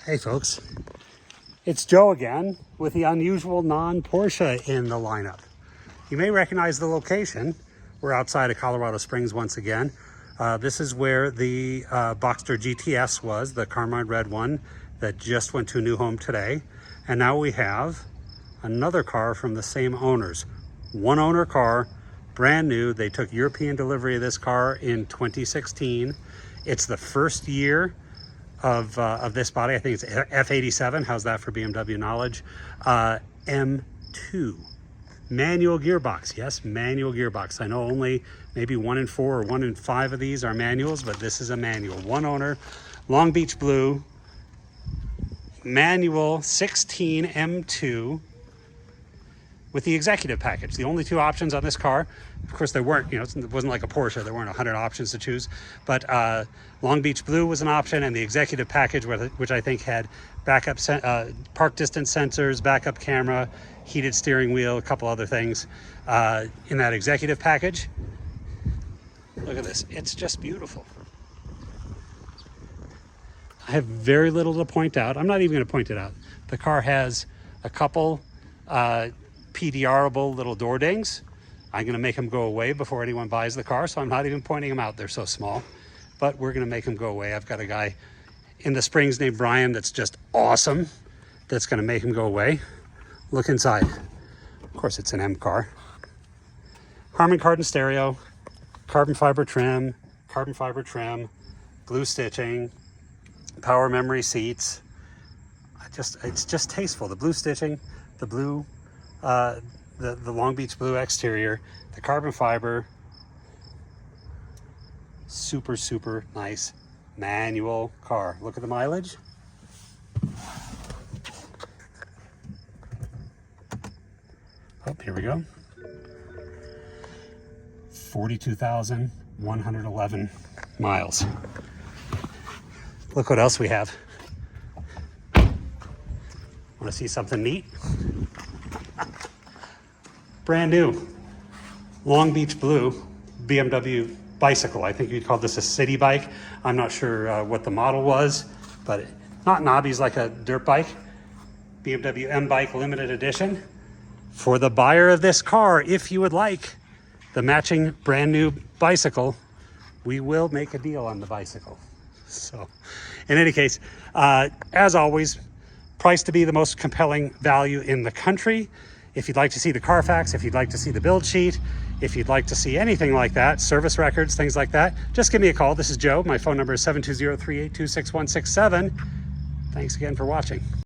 Hey folks, it's Joe again with the unusual non-Porsche in the lineup. You may recognize the location. We're outside of Colorado Springs once again. This is where the Boxster GTS was, the Carmine red one that just went to a new home today. And now we have another car from the same owners. One owner car, brand new. They took European delivery of this car in 2016. It's the first year of this body. I think it's F87. How's that for BMW knowledge? M2. Manual gearbox. Yes, manual gearbox. I know only maybe 1 in 4 or 1 in 5 of these are manuals, but this is a manual. One owner, Long Beach blue, manual 16 M2 with the executive package. The only two options on this car, of course there weren't, it wasn't like a Porsche, there weren't 100 options to choose, but Long Beach blue was an option, and the executive package, which I think had backup park distance sensors, backup camera, heated steering wheel, a couple other things in that executive package. Look at this, it's just beautiful. I have very little to point out. I'm not even going to point it out. The car has a couple PDR-able little door dings. I'm going to make them go away before anyone buys the car, so I'm not even pointing them out. They're so small, but we're going to make them go away. I've got a guy in the Springs named Brian that's just awesome, that's going to make them go away. Look inside. Of course, it's an M car. Harman Kardon stereo, carbon fiber trim, blue stitching, power memory seats. It's just tasteful. The blue stitching, the blue, the Long Beach blue exterior, the carbon fiber, super nice manual car. Look at the mileage. Oh, here we go. 42,111 miles. Look what else we have. Want to see something neat? Brand new Long Beach blue BMW bicycle. I think you'd call this a city bike. I'm not sure what the model was, but not knobbies like a dirt bike. BMW M Bike limited edition. For the buyer of this car, if you would like the matching brand new bicycle, we will make a deal on the bicycle. So in any case, as always, priced to be the most compelling value in the country. If you'd like to see the Carfax, if you'd like to see the build sheet, if you'd like to see anything like that, service records, things like that, just give me a call. This is Joe. My phone number is 720-382-6167. Thanks again for watching.